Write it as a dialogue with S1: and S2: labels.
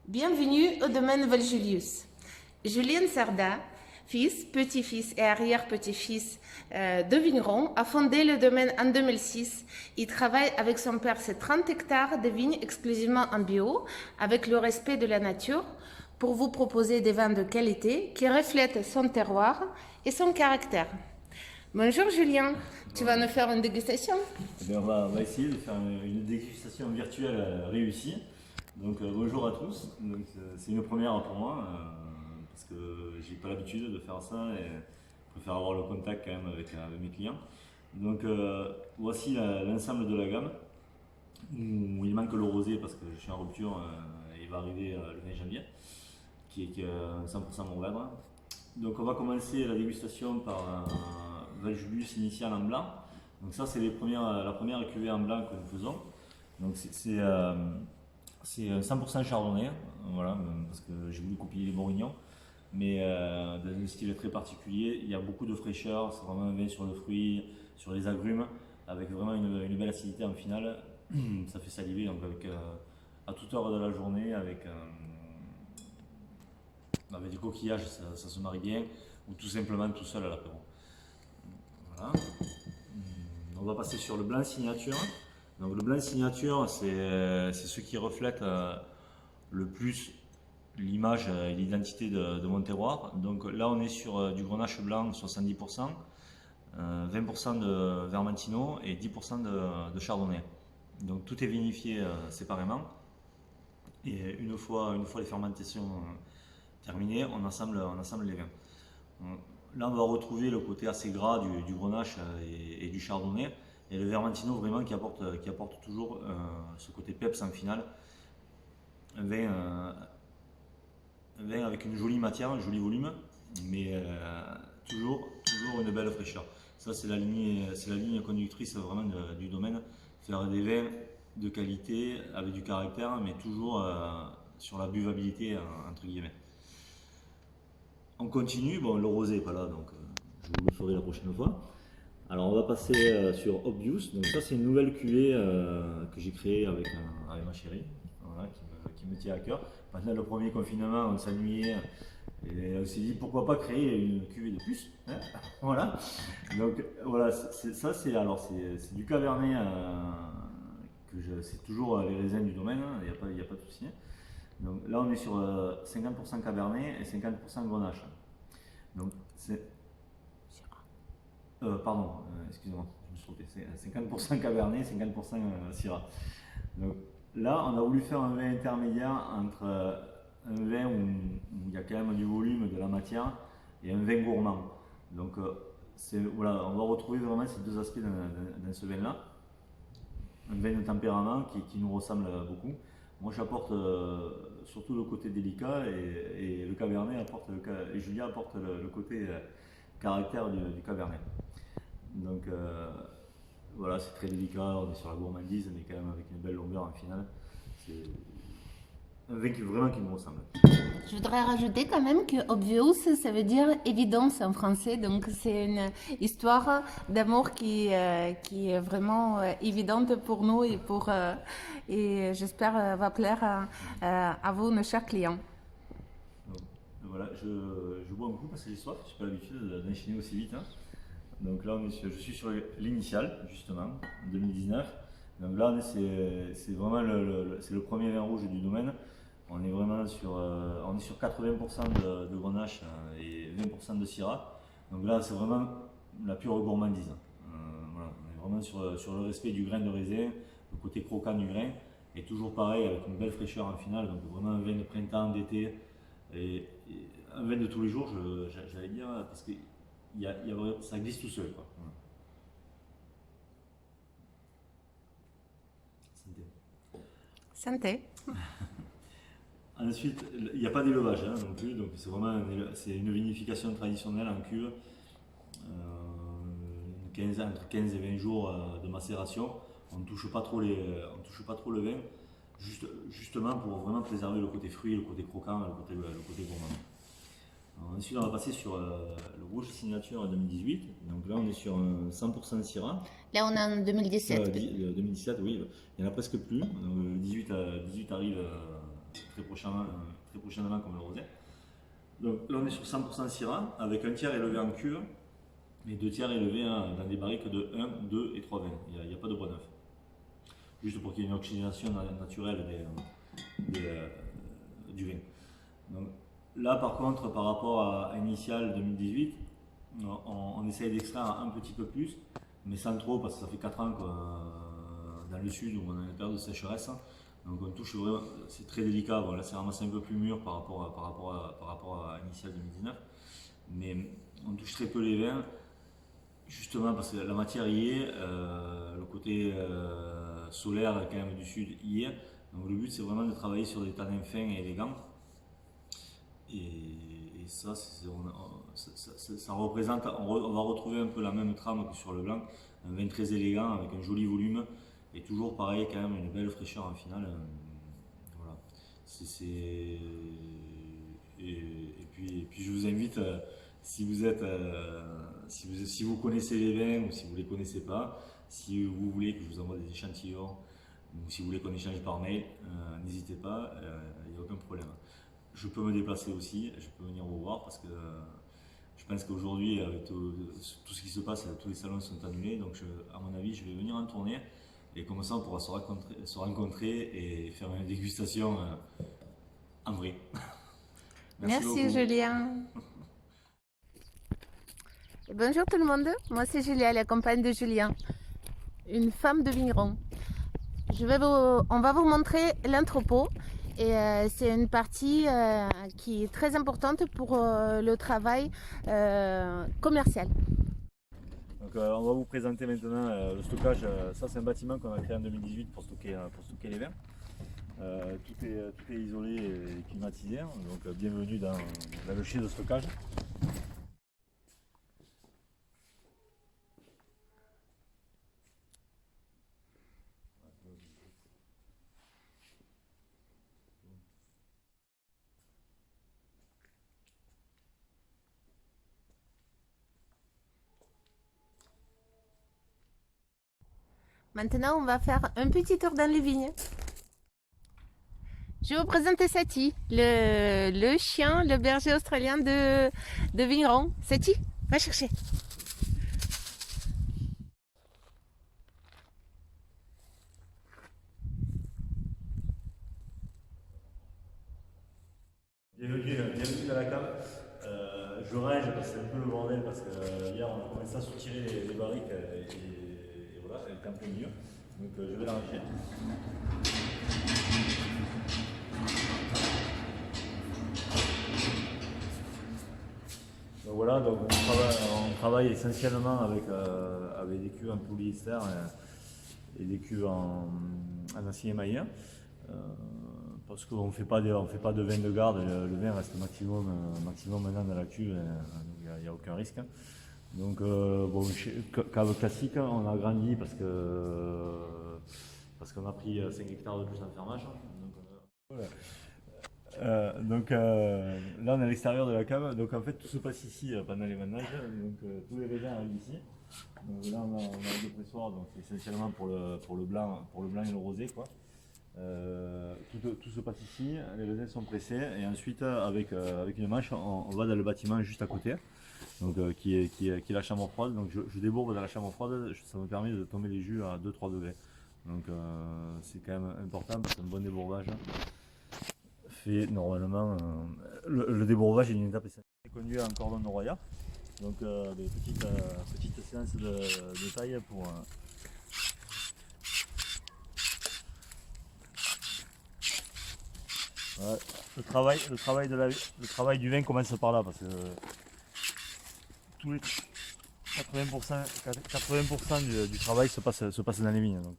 S1: Bienvenue au domaine Val-Julius. Julien Sarda, fils, petit-fils et arrière-petit-fils de vigneron, a fondé le domaine en 2006. Il travaille avec son père sur 30 hectares de vignes exclusivement en bio, avec le respect de la nature, pour vous proposer des vins de qualité qui reflètent son terroir et son caractère. Bonjour Julien, tu vas nous faire une dégustation?
S2: On va essayer de faire une dégustation virtuelle réussie. Donc bonjour à tous. C'est une première pour moi parce que j'ai pas l'habitude de faire ça et je préfère avoir le contact quand même avec mes clients. Donc voici l'ensemble de la gamme où il manque le rosé parce que je suis en rupture et il va arriver le 20 janvier qui est 100% Mourvèdre. Donc on va commencer la dégustation par un Val-Julius initial en blanc. Donc ça c'est la première cuvée en blanc que nous faisons. Donc c'est 100% chardonnay, voilà, parce que j'ai voulu copier les bourguignons, mais dans un style très particulier. Il y a beaucoup de fraîcheur, c'est vraiment un vin sur le fruit, sur les agrumes, avec vraiment une belle acidité en finale. Ça fait saliver donc à toute heure de la journée, avec du coquillage, ça se marie bien, ou tout simplement tout seul à l'apéro. Voilà. On va passer sur le blanc signature. Donc le blanc signature, c'est ce qui reflète le plus l'image et l'identité de mon terroir. Donc là, on est sur du grenache blanc 70%, 20% de vermentino et 10% de chardonnay. Donc tout est vinifié séparément. Et une fois les fermentations terminées, on assemble les vins. Là, on va retrouver le côté assez gras du grenache et du chardonnay. Et le vermentino vraiment qui apporte toujours ce côté peps en finale. Un vin avec une jolie matière, un joli volume, mais toujours une belle fraîcheur. Ça c'est la ligne conductrice vraiment du domaine. Faire des vins de qualité, avec du caractère, mais toujours sur la buvabilité entre guillemets. On continue, bon le rosé n'est pas là, donc je vous le ferai la prochaine fois. Alors on va passer sur Obvious, donc ça c'est une nouvelle cuvée que j'ai créée avec ma chérie, voilà, qui me tient à cœur. Pendant le premier confinement on s'ennuyait et on s'est dit pourquoi pas créer une cuvée de plus, hein. Voilà, donc voilà, c'est du Cabernet, c'est toujours les raisins du domaine, il n'y a pas de souci. Donc là on est sur 50% Cabernet et 50% Grenache. Donc c'est excusez-moi, je me suis trompé, c'est 50% Cabernet, 50% Syrah. Donc là, on a voulu faire un vin intermédiaire entre un vin où il y a quand même du volume, de la matière, et un vin gourmand. Donc voilà, on va retrouver vraiment ces deux aspects dans ce vin-là. Un vin de tempérament qui nous ressemble beaucoup. Moi, j'apporte surtout le côté délicat et le Cabernet et Julia apporte le côté caractère du Cabernet. Donc voilà, c'est très délicat, on est sur la gourmandise, mais quand même avec une belle longueur en finale. C'est un vin qui me ressemble.
S1: Je voudrais rajouter quand même que obvious, ça veut dire évidence en français. Donc c'est une histoire d'amour qui est vraiment évidente pour nous et j'espère va plaire à vous, nos chers clients.
S2: Donc, voilà, je bois un coup parce que j'ai soif, je n'ai pas l'habitude d'enchaîner aussi vite, hein. Donc là, je suis sur l'initial, justement, en 2019. Donc là, c'est vraiment le premier vin rouge du domaine. On est vraiment sur 80% de Grenache et 20% de Syrah. Donc là, c'est vraiment la pure gourmandise. Voilà, on est vraiment sur le respect du grain de raisin, le côté croquant du grain. Et toujours pareil, avec une belle fraîcheur en finale. Donc vraiment un vin de printemps, d'été. Et un vin de tous les jours, j'allais dire, parce que ça glisse tout seul, quoi.
S1: Santé.
S2: Ensuite, il n'y a pas d'élevage non plus, donc c'est vraiment une vinification traditionnelle en cuve, entre 15 et 20 jours de macération. On ne touche pas trop le vin, justement pour vraiment préserver le côté fruit, le côté croquant, le côté gourmand. Ensuite, on va passer sur le rouge signature 2018. Donc là, on est sur un 100% Syrah.
S1: Là, on est en 2017.
S2: 2017, oui. Il n'y en a presque plus. Donc, le 18 arrive très prochainement comme le rosé. Donc là on est sur 100% Syrah avec un tiers élevé en cuve et 2 tiers élevés dans des barriques de 1, 2 et 3 vins. Il n'y a pas de bois neuf. Juste pour qu'il y ait une oxygénation naturelle du vin. Donc, là par contre par rapport à Initial 2018, on essaye d'extraire un petit peu plus, mais sans trop parce que ça fait 4 ans dans le sud où on a une période de sécheresse. Donc on touche vraiment, c'est très délicat. Bon, là c'est ramassé un peu plus mûr par rapport à Initial 2019, mais on touche très peu les vins, justement parce que la matière y est, le côté solaire quand même du sud y est. Donc le but c'est vraiment de travailler sur des tanins fins et élégants. Et ça, ça représente, on va retrouver un peu la même trame que sur le blanc, un vin très élégant avec un joli volume et toujours pareil quand même une belle fraîcheur en finale. Voilà. Et puis je vous invite, si vous connaissez les vins ou si vous ne les connaissez pas, si vous voulez que je vous envoie des échantillons ou si vous voulez qu'on échange par mail, n'hésitez pas, il n'y a aucun problème. Je peux me déplacer aussi, je peux venir vous voir parce que je pense qu'aujourd'hui, avec tout ce qui se passe, tous les salons sont annulés. Donc, à mon avis, je vais venir en tournée et comme ça, on pourra se rencontrer et faire une dégustation en vrai.
S1: Merci Julien. Et bonjour tout le monde, moi c'est Julia, la compagne de Julien, une femme de vigneron. On va vous montrer l'entrepôt. Et c'est une partie qui est très importante pour le travail commercial.
S2: Donc, on va vous présenter maintenant le stockage. Ça c'est un bâtiment qu'on a créé en 2018 pour stocker les vins. Tout est isolé et climatisé. Donc bienvenue dans le chai de stockage.
S1: Maintenant, on va faire un petit tour dans les vignes. Je vais vous présenter Sati, le chien, le berger australien de vigneron. Sati, va chercher.
S2: Bienvenue dans la cave. Je range parce que c'est un peu le bordel parce que hier on a commencé à soutirer les barriques et voilà, elle est un peu mieux. Donc je vais la ranger. Donc voilà, donc on travaille essentiellement avec des cuves en polyester et des cuves en acier émaillé. Parce qu'on ne fait pas de vin de garde, le vin reste maximum maintenant dans la cuve, il n'y a aucun risque. Donc bon, cave classique, on a agrandi parce qu'on a pris 5 hectares de plus en fermage. Donc là on est à l'extérieur de la cave, donc en fait tout se passe ici pendant les vendanges, donc tous les raisins arrivent ici. Donc là on a deux pressoirs, donc c'est essentiellement pour le blanc et le rosé quoi. Tout se passe ici, les raisins sont pressés et ensuite avec une manche on va dans le bâtiment juste à côté, donc qui est la chambre froide. Donc je débourbe dans la chambre froide, ça me permet de tomber les jus à 2-3 degrés. Donc c'est quand même important parce qu'un bon débourbage fait normalement le débourbage est une étape essentielle. C'est conduit en cordon de Roya, donc des petites séances de taille pour ouais, le travail du vin commence par là parce que tous les 80% du travail se passe dans les vignes. Donc.